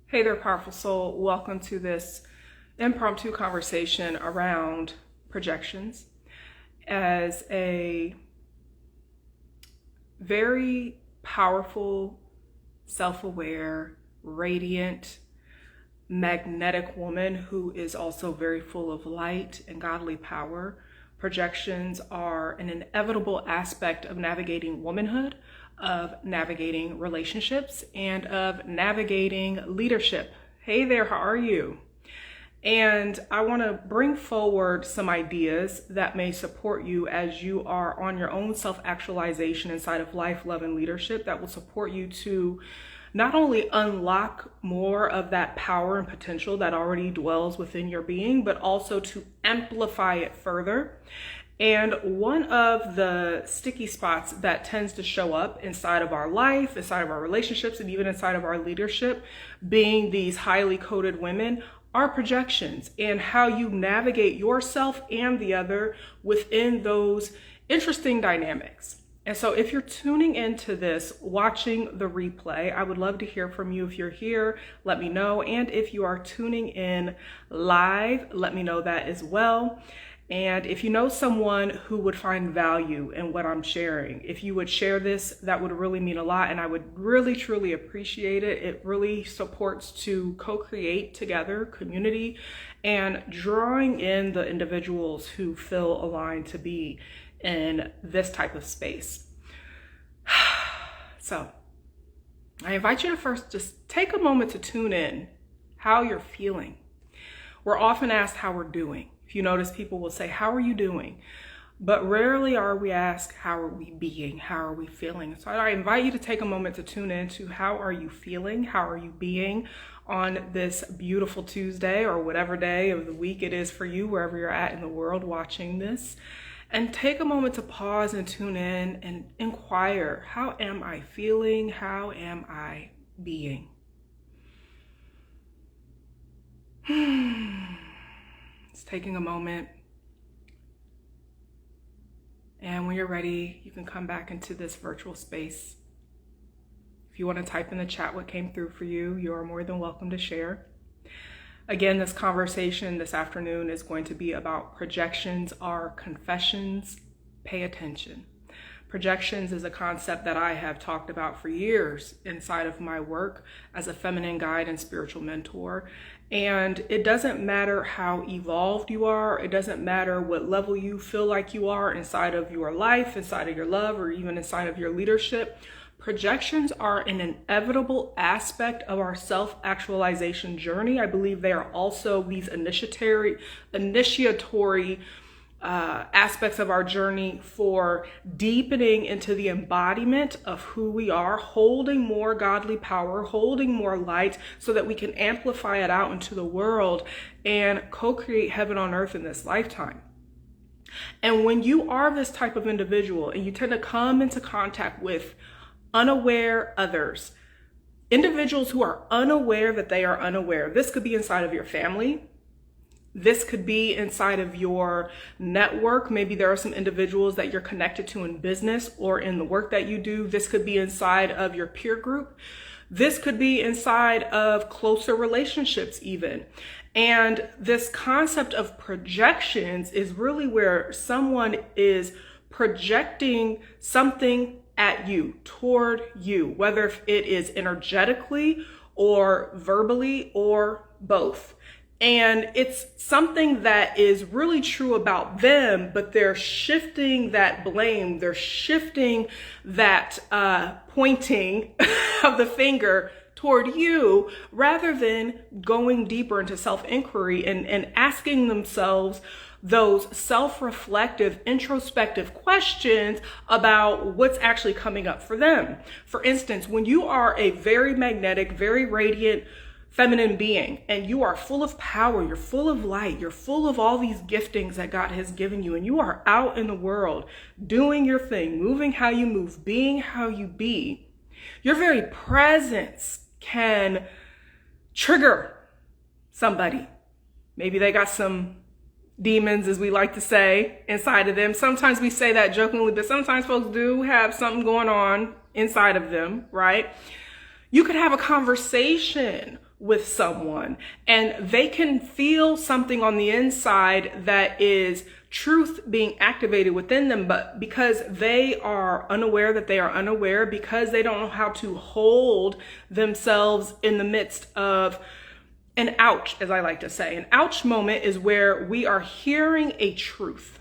Hey there, powerful soul. Welcome to this impromptu conversation around projections as a very powerful, self-aware, radiant, magnetic woman who is also very full of light and godly power. Projections are an inevitable aspect of navigating womanhood, of navigating relationships, and of navigating leadership. Hey there, how are you? And I want to bring forward some ideas that may support you as you are on your own self-actualization inside of life, love, and leadership that will support you to not only unlock more of that power and potential that already dwells within your being, but also to amplify it further. And one of the sticky spots that tends to show up inside of our life, inside of our relationships, and even inside of our leadership, being these highly coded women, are projections and how you navigate yourself and the other within those interesting dynamics. And so if you're tuning into this, watching the replay, I would love to hear from you. If you're here, let me know. And if you are tuning in live, let me know that as well. And if you know someone who would find value in what I'm sharing, if you would share this, that would really mean a lot. And I would really, truly appreciate it. It really supports to co-create together community and drawing in the individuals who feel aligned to be in this type of space. So I invite you to first just take a moment to tune in how you're feeling. We're often asked how we're doing. If you notice, people will say, how are you doing? But rarely are we asked, how are we being? How are we feeling? So I invite you to take a moment to tune in to how are you feeling? How are you being on this beautiful Tuesday or whatever day of the week it is for you, wherever you're at in the world watching this. And take a moment to pause and tune in and inquire, how am I feeling? How am I being? It's taking a moment. And when you're ready, you can come back into this virtual space. If you want to type in the chat what came through for you, you are more than welcome to share. Again, this conversation this afternoon is going to be about projections are confessions. Pay attention. Projections is a concept that I have talked about for years inside of my work as a feminine guide and spiritual mentor. And it doesn't matter how evolved you are. It doesn't matter what level you feel like you are inside of your life, inside of your love, or even inside of your leadership. Projections are an inevitable aspect of our self-actualization journey. I believe they are also these initiatory aspects of our journey for deepening into the embodiment of who we are, holding more godly power, holding more light so that we can amplify it out into the world and co-create heaven on earth in this lifetime. And when you are this type of individual and you tend to come into contact with unaware others, individuals who are unaware that they are unaware. This could be inside of your family. This could be inside of your network. Maybe there are some individuals that you're connected to in business or in the work that you do. This could be inside of your peer group. This could be inside of closer relationships even. And this concept of projections is really where someone is projecting something at you, toward you, whether it is energetically or verbally or both. And it's something that is really true about them, but they're shifting that blame. They're shifting that pointing of the finger toward you rather than going deeper into self-inquiry and asking themselves those self-reflective, introspective questions about what's actually coming up for them. For instance, when you are a very magnetic, very radiant, feminine being, and you are full of power, you're full of light, you're full of all these giftings that God has given you, and you are out in the world doing your thing, moving how you move, being how you be, your very presence can trigger somebody. Maybe they got some demons, as we like to say, inside of them. Sometimes we say that jokingly, but sometimes folks do have something going on inside of them, right? You could have a conversation with someone and they can feel something on the inside that is truth being activated within them, but because they are unaware that they are unaware, because they don't know how to hold themselves in the midst of an ouch, as I like to say. An ouch moment is where we are hearing a truth.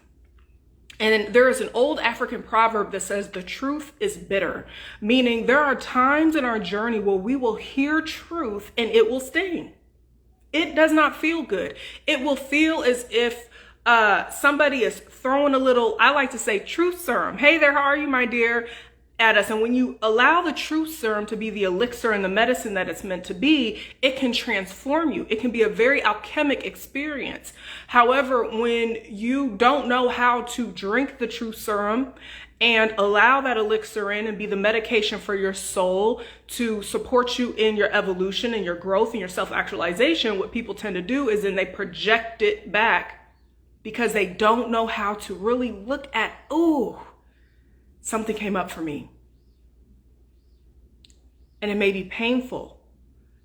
And there is an old African proverb that says the truth is bitter, meaning there are times in our journey where we will hear truth and it will sting. It does not feel good. It will feel as if somebody is throwing a little, I like to say, truth serum. Hey there, how are you, my dear? At us. And when you allow the truth serum to be the elixir and the medicine that it's meant to be, it can transform you. It can be a very alchemic experience. However, when you don't know how to drink the truth serum and allow that elixir in and be the medication for your soul to support you in your evolution and your growth and your self-actualization, what people tend to do is then they project it back because they don't know how to really look at, ooh, something came up for me. And it may be painful.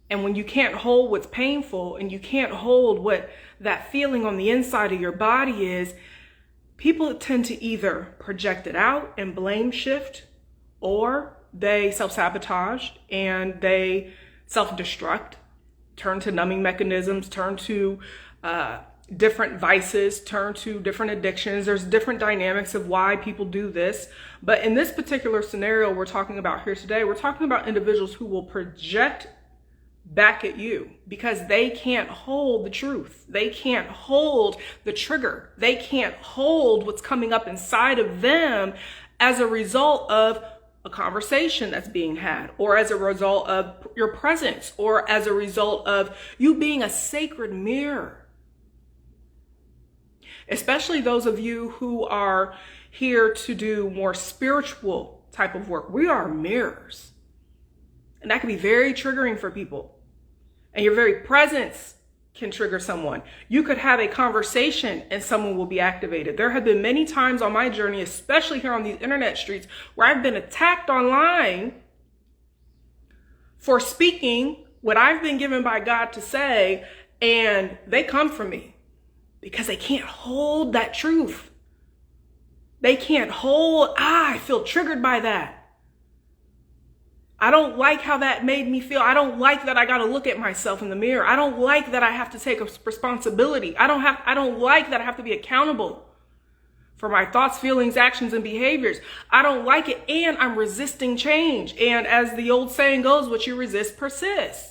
And when you can't hold what's painful and you can't hold what that feeling on the inside of your body is, people tend to either project it out and blame shift, or they self-sabotage and they self-destruct, turn to numbing mechanisms, turn to different vices, turn to different addictions. There's different dynamics of why people do this. But in this particular scenario we're talking about here today, we're talking about individuals who will project back at you because they can't hold the truth. They can't hold the trigger. They can't hold what's coming up inside of them as a result of a conversation that's being had, or as a result of your presence, or as a result of you being a sacred mirror. Especially those of you who are here to do more spiritual type of work. We are mirrors. And that can be very triggering for people. And your very presence can trigger someone. You could have a conversation and someone will be activated. There have been many times on my journey, especially here on these internet streets, where I've been attacked online for speaking what I've been given by God to say, and they come for me. Because they can't hold that truth. They can't hold, I feel triggered by that. I don't like how that made me feel. I don't like that I got to look at myself in the mirror. I don't like that I have to take responsibility. I don't like that I have to be accountable for my thoughts, feelings, actions, and behaviors. I don't like it, and I'm resisting change. And as the old saying goes, what you resist persists.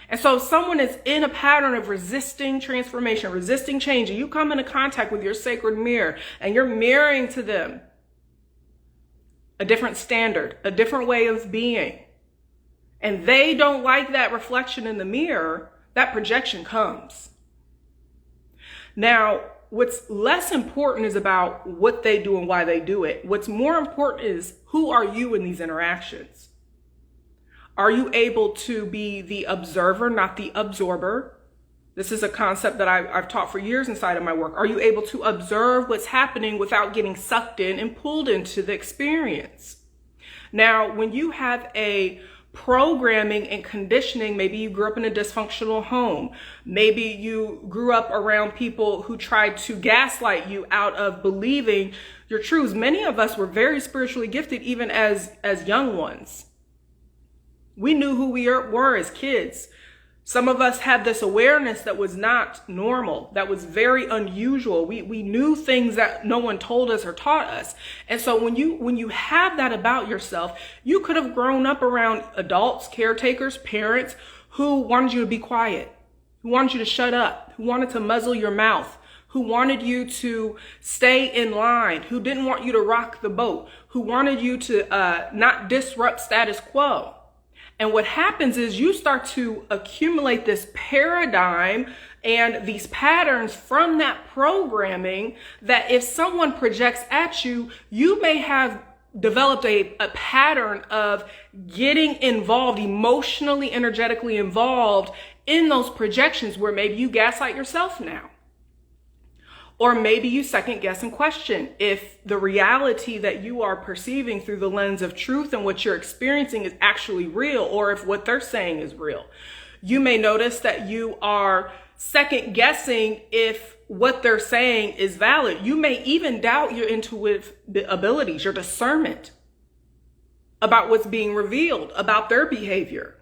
And so if someone is in a pattern of resisting transformation, resisting change, and you come into contact with your sacred mirror and you're mirroring to them a different standard, a different way of being, and they don't like that reflection in the mirror, that projection comes. Now, what's less important is about what they do and why they do it. What's more important is, who are you in these interactions? Are you able to be the observer, not the absorber? This is a concept that I've taught for years inside of my work. Are you able to observe what's happening without getting sucked in and pulled into the experience? Now, when you have a programming and conditioning, maybe you grew up in a dysfunctional home. Maybe you grew up around people who tried to gaslight you out of believing your truths. Many of us were very spiritually gifted, even as young ones. We knew who we were as kids. Some of us had this awareness that was not normal, that was very unusual. We knew things that no one told us or taught us. And so when you have that about yourself, you could have grown up around adults, caretakers, parents who wanted you to be quiet, who wanted you to shut up, who wanted to muzzle your mouth, who wanted you to stay in line, who didn't want you to rock the boat, who wanted you to not disrupt status quo. And what happens is you start to accumulate this paradigm and these patterns from that programming that if someone projects at you, you may have developed a pattern of getting involved, emotionally, energetically involved in those projections where maybe you gaslight yourself now. Or maybe you second guess and question if the reality that you are perceiving through the lens of truth and what you're experiencing is actually real, or if what they're saying is real. You may notice that you are second guessing if what they're saying is valid. You may even doubt your intuitive abilities, your discernment about what's being revealed about their behavior.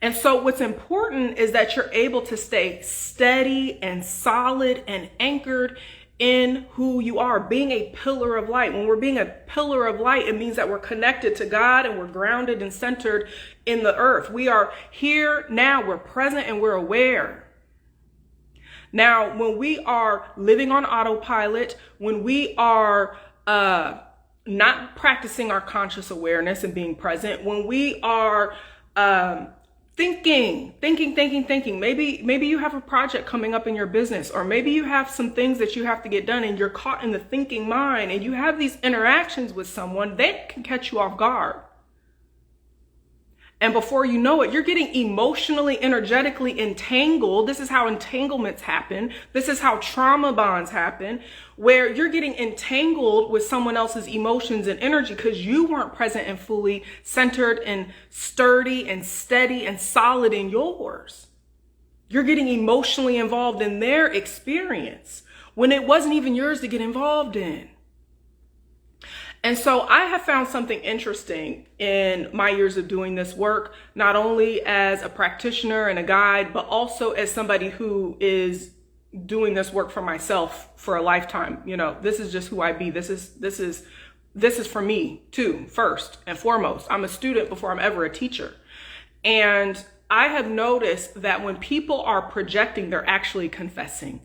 And so what's important is that you're able to stay steady and solid and anchored in who you are, being a pillar of light. When we're being a pillar of light, it means that we're connected to God and we're grounded and centered in the earth. We are here now, we're present, and we're aware. Now, when we are living on autopilot, when we are not practicing our conscious awareness and being present, when we are thinking. Maybe you have a project coming up in your business, or maybe you have some things that you have to get done and you're caught in the thinking mind and you have these interactions with someone, they can catch you off guard. And before you know it, you're getting emotionally, energetically entangled. This is how entanglements happen. This is how trauma bonds happen, where you're getting entangled with someone else's emotions and energy because you weren't present and fully centered and sturdy and steady and solid in yours. You're getting emotionally involved in their experience when it wasn't even yours to get involved in. And so I have found something interesting in my years of doing this work, not only as a practitioner and a guide, but also as somebody who is doing this work for myself for a lifetime. You know, this is just who I be. This is for me too, first and foremost. I'm a student before I'm ever a teacher. And I have noticed that when people are projecting, they're actually confessing.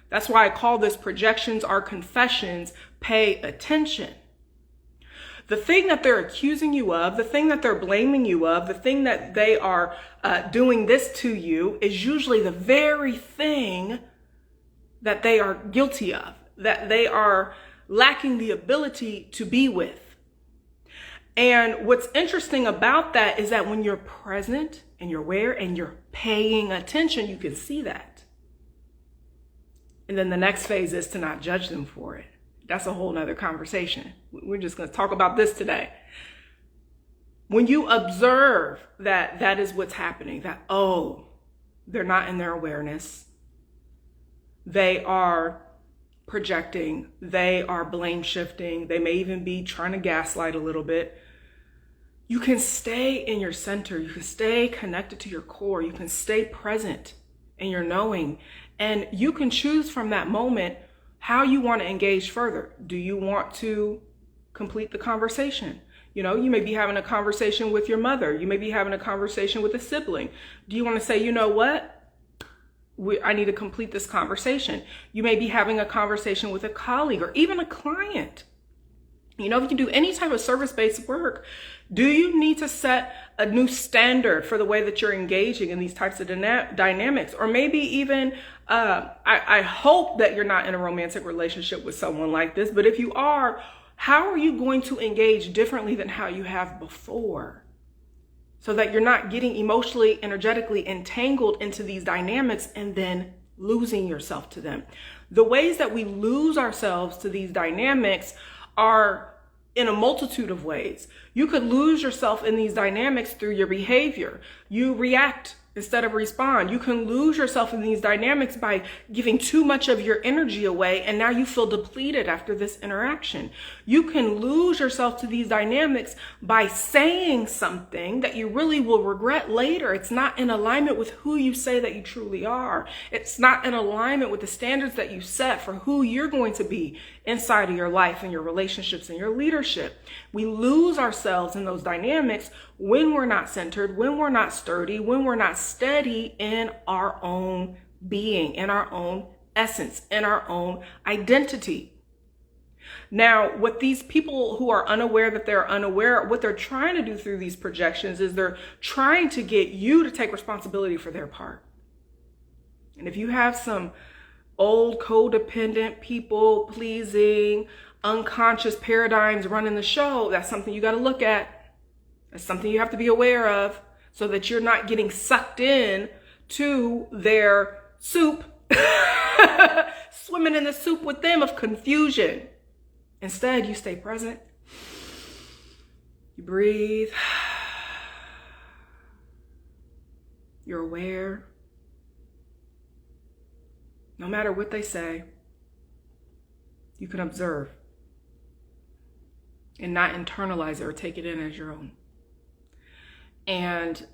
That's why I call this projections are confessions. Pay attention. The thing that they're accusing you of, the thing that they're blaming you of, the thing that they are doing this to you is usually the very thing that they are guilty of, that they are lacking the ability to be with. And what's interesting about that is that when you're present and you're aware and you're paying attention, you can see that. And then the next phase is to not judge them for it. That's a whole nother conversation. We're just going to talk about this today. When you observe that that is what's happening, that, oh, they're not in their awareness. They are projecting. They are blame shifting. They may even be trying to gaslight a little bit. You can stay in your center. You can stay connected to your core. You can stay present in your knowing. And you can choose from that moment how you want to engage further. Do you want to complete the conversation? You know, you may be having a conversation with your mother. You may be having a conversation with a sibling. Do you want to say, you know what? I need to complete this conversation. You may be having a conversation with a colleague or even a client. You know, if you do any type of service-based work, do you need to set a new standard for the way that you're engaging in these types of dynamics? Or maybe even, I hope that you're not in a romantic relationship with someone like this, but if you are, how are you going to engage differently than how you have before? So that you're not getting emotionally, energetically entangled into these dynamics and then losing yourself to them. The ways that we lose ourselves to these dynamics are in a multitude of ways. You could lose yourself in these dynamics through your behavior. You react instead of respond. You can lose yourself in these dynamics by giving too much of your energy away, and now you feel depleted after this interaction. You can lose yourself to these dynamics by saying something that you really will regret later. It's not in alignment with who you say that you truly are. It's not in alignment with the standards that you set for who you're going to be inside of your life and your relationships and your leadership. We lose ourselves in those dynamics when we're not centered, when we're not sturdy, when we're not steady in our own being, in our own essence, in our own identity. Now, what these people who are unaware that they're unaware, what they're trying to do through these projections is they're trying to get you to take responsibility for their part. And if you have some old codependent, people pleasing, unconscious paradigms running the show, that's something you got to look at. That's something you have to be aware of so that you're not getting sucked in to their soup, swimming in the soup with them of confusion. Instead, you stay present. You breathe. You're aware. No matter what they say, you can observe and not internalize it or take it in as your own. And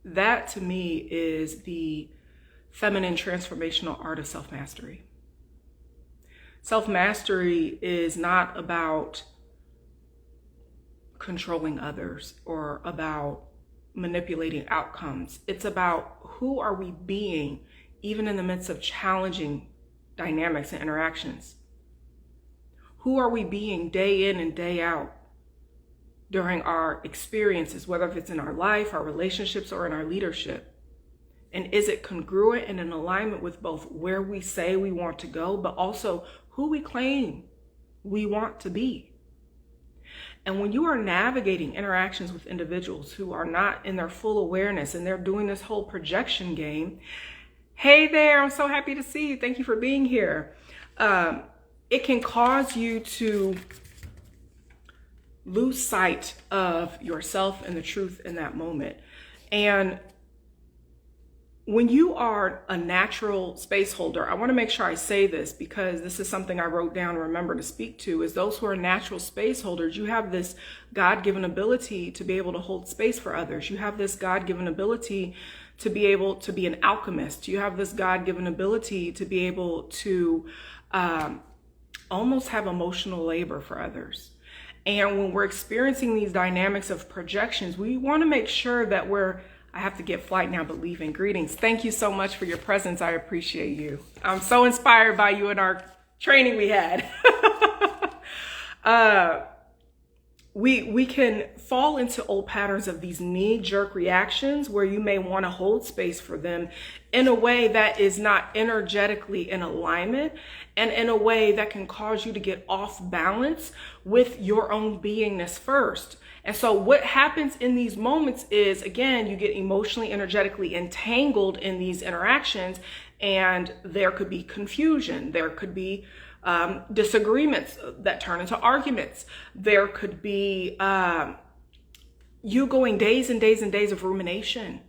that, to me, is the feminine transformational art of self-mastery. Self-mastery is not about controlling others or about manipulating outcomes. It's about who are we being, even in the midst of challenging dynamics and interactions. Who are we being day in and day out during our experiences, whether it's in our life, our relationships, or in our leadership? And is it congruent and in alignment with both where we say we want to go, but also who we claim we want to be? And when you are navigating interactions with individuals who are not in their full awareness and they're doing this whole projection game, hey there, I'm so happy to see you. Thank you for being here. It can cause you to lose sight of yourself and the truth in that moment. And when you are a natural space holder, I want to make sure I say this because this is something I wrote down and remember to speak to, is those who are natural space holders, you have this God-given ability to be able to hold space for others. You have this God-given ability to be able to be an alchemist. You have this God-given ability to be able to almost have emotional labor for others. And when we're experiencing these dynamics of projections, we want to make sure that I have to get flight now, but leaving. Greetings. Thank you so much for your presence. I appreciate you. I'm so inspired by you in our training we had. We can fall into old patterns of these knee-jerk reactions where you may want to hold space for them in a way that is not energetically in alignment and in a way that can cause you to get off balance with your own beingness first. And so what happens in these moments is, again, you get emotionally, energetically entangled in these interactions, and there could be confusion. There could be disagreements that turn into arguments. There could be you going days and days and days of rumination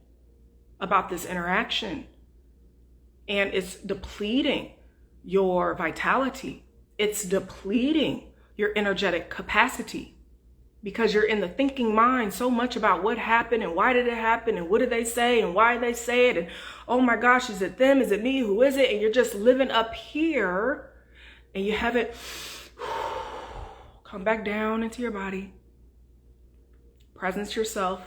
about this interaction. And it's depleting your vitality. It's depleting your energetic capacity because you're in the thinking mind so much about what happened and why did it happen and what did they say and why did they say it and oh my gosh, is it them? Is it me? Who is it? And you're just living up here. And you haven't come back down into your body. Presence yourself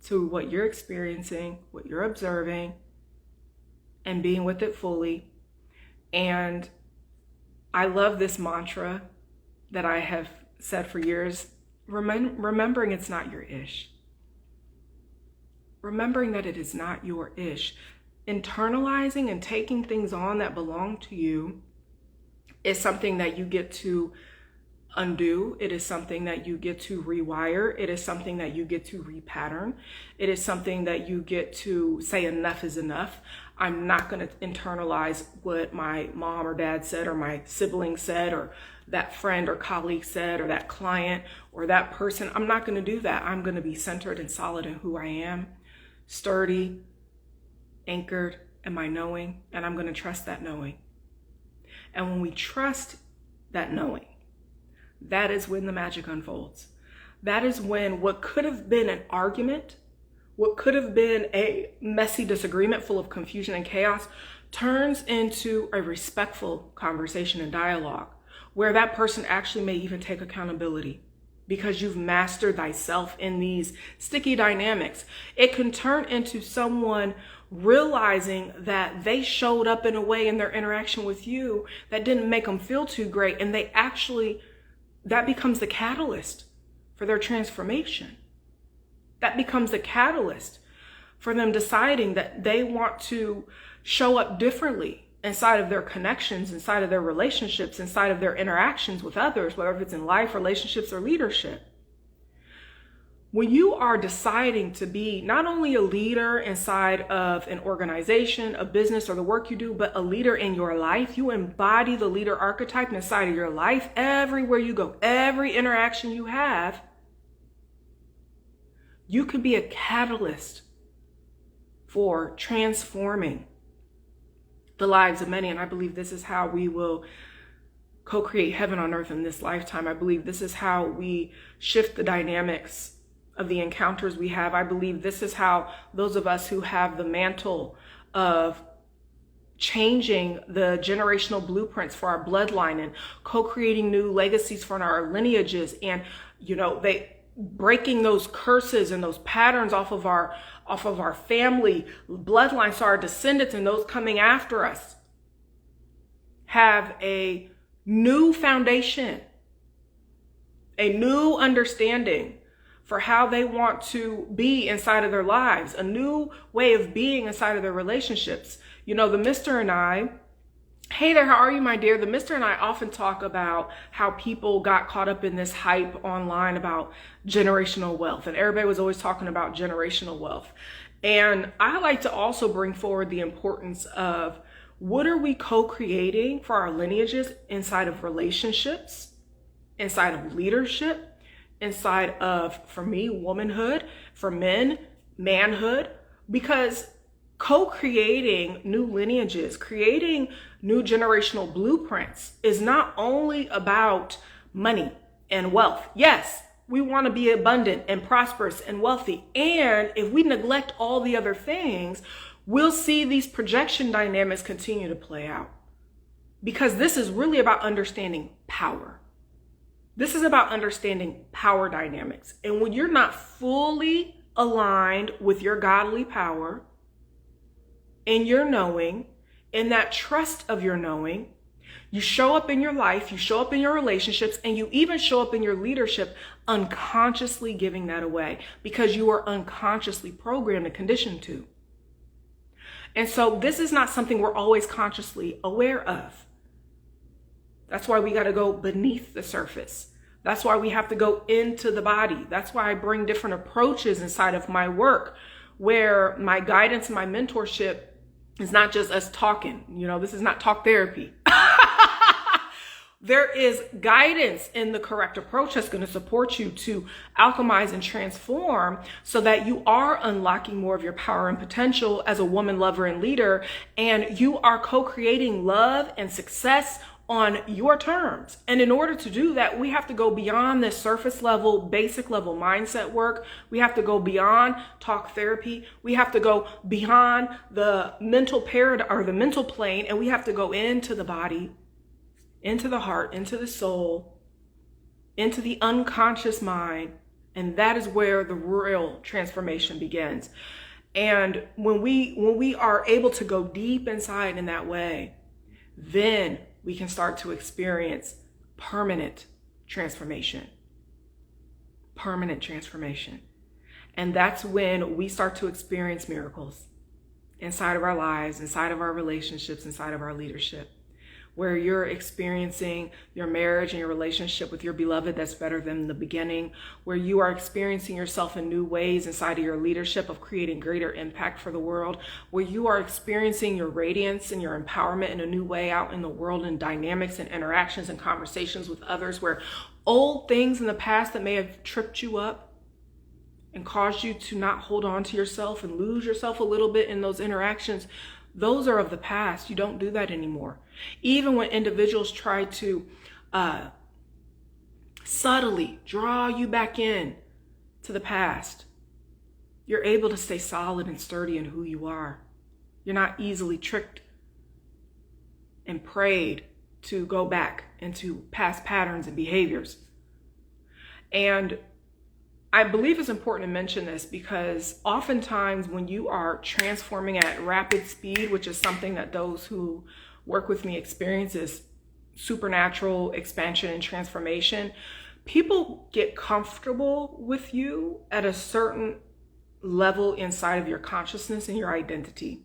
to what you're experiencing, what you're observing, and being with it fully. And I love this mantra that I have said for years, remembering it's not your ish. Remembering that it is not your ish. Internalizing and taking things on that belong to you is something that you get to undo. It is something that you get to rewire. It is something that you get to repattern. It is something that you get to say enough is enough. I'm not going to internalize what my mom or dad said or my sibling said or that friend or colleague said or that client or that person. I'm not going to do that. I'm going to be centered and solid in who I am, sturdy, anchored in my knowing, and I'm going to trust that knowing. And when we trust that knowing, that is when the magic unfolds. That is when what could have been an argument, what could have been a messy disagreement full of confusion and chaos, turns into a respectful conversation and dialogue where that person actually may even take accountability because you've mastered thyself in these sticky dynamics. It can turn into someone realizing that they showed up in a way in their interaction with you that didn't make them feel too great. And that becomes the catalyst for their transformation. That becomes the catalyst for them deciding that they want to show up differently inside of their connections, inside of their relationships, inside of their interactions with others, whether it's in life, relationships, or leadership. when you are deciding to be not only a leader inside of an organization, a business, or the work you do, but a leader in your life, you embody the leader archetype inside of your life everywhere you go, every interaction you have. You could be a catalyst for transforming the lives of many. And I believe this is how we will co-create heaven on earth in this lifetime. I believe this is how we shift the dynamics of the encounters we have. I believe this is how those of us who have the mantle of changing the generational blueprints for our bloodline and co-creating new legacies for our lineages, and breaking those curses and those patterns off of our family bloodline, so our descendants and those coming after us have a new foundation, a new understanding for how they want to be inside of their lives, a new way of being inside of their relationships. The Mr. and I, hey there, how are you, my dear? The Mr. and I often talk about how people got caught up in this hype online about generational wealth, and everybody was always talking about generational wealth. And I like to also bring forward the importance of what are we co-creating for our lineages inside of relationships, inside of leadership, inside of, for me, womanhood, for men, manhood, because co-creating new lineages, creating new generational blueprints is not only about money and wealth. Yes, we want to be abundant and prosperous and wealthy. And if we neglect all the other things, we'll see these projection dynamics continue to play out. Because this is really about understanding power. This is about understanding power dynamics. And when you're not fully aligned with your godly power, in your knowing, in that trust of your knowing, you show up in your life, you show up in your relationships, and you even show up in your leadership unconsciously giving that away because you are unconsciously programmed and conditioned to. And so this is not something we're always consciously aware of. That's why we got to go beneath the surface. That's why we have to go into the body. That's why I bring different approaches inside of my work, where my guidance and my mentorship is not just us talking. This is not talk therapy. There is guidance in the correct approach that's going to support you to alchemize and transform so that you are unlocking more of your power and potential as a woman, lover, and leader. And you are co-creating love and success on your terms. And in order to do that, we have to go beyond this surface level, basic level mindset work. We have to go beyond talk therapy. We have to go beyond the mental paradigm or the mental plane, and we have to go into the body, into the heart, into the soul, into the unconscious mind. And that is where the real transformation begins. And when we are able to go deep inside in that way, then we can start to experience permanent transformation. Permanent transformation. And that's when we start to experience miracles inside of our lives, inside of our relationships, inside of our leadership, where you're experiencing your marriage and your relationship with your beloved that's better than the beginning, where you are experiencing yourself in new ways inside of your leadership of creating greater impact for the world, where you are experiencing your radiance and your empowerment in a new way out in the world, and dynamics and interactions and conversations with others, where old things in the past that may have tripped you up and caused you to not hold on to yourself and lose yourself a little bit in those interactions, those are of the past. You don't do that anymore. Even when individuals try to subtly draw you back in to the past, you're able to stay solid and sturdy in who you are. You're not easily tricked and prayed to go back into past patterns and behaviors. And I believe it's important to mention this because oftentimes when you are transforming at rapid speed, which is something that those who work with me experience, is supernatural expansion and transformation, people get comfortable with you at a certain level inside of your consciousness and your identity.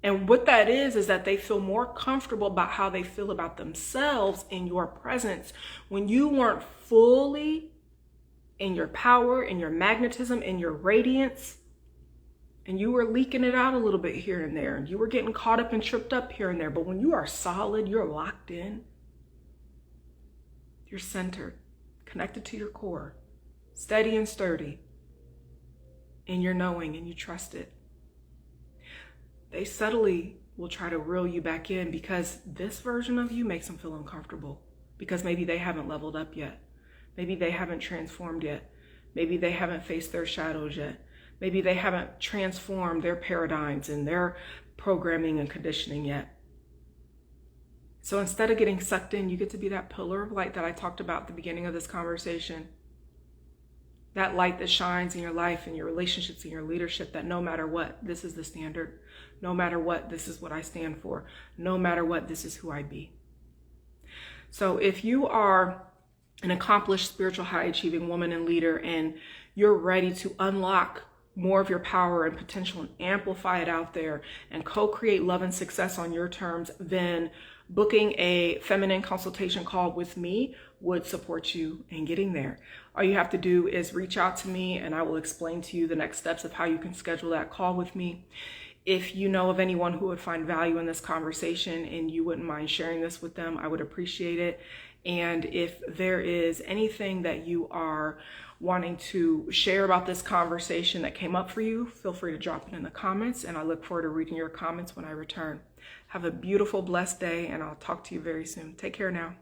And what that is that they feel more comfortable about how they feel about themselves in your presence when you weren't fully in your power, in your magnetism, in your radiance, and you were leaking it out a little bit here and there, and you were getting caught up and tripped up here and there. But when you are solid, you're locked in, you're centered, connected to your core, steady and sturdy, in your knowing, and you trust it. They subtly will try to reel you back in because this version of you makes them feel uncomfortable because maybe they haven't leveled up yet. Maybe they haven't transformed yet. Maybe they haven't faced their shadows yet. Maybe they haven't transformed their paradigms and their programming and conditioning yet. So instead of getting sucked in, you get to be that pillar of light that I talked about at the beginning of this conversation. That light that shines in your life, in your relationships, in your leadership, that no matter what, this is the standard. No matter what, this is what I stand for. No matter what, this is who I be. So if you are an accomplished spiritual high achieving woman and leader, and you're ready to unlock more of your power and potential and amplify it out there and co-create love and success on your terms, then booking a feminine consultation call with me would support you in getting there. All you have to do is reach out to me and I will explain to you the next steps of how you can schedule that call with me. If you know of anyone who would find value in this conversation and you wouldn't mind sharing this with them, I would appreciate it. And if there is anything that you are wanting to share about this conversation that came up for you, feel free to drop it in the comments, and I look forward to reading your comments when I return. Have a beautiful, blessed day, and I'll talk to you very soon. Take care now.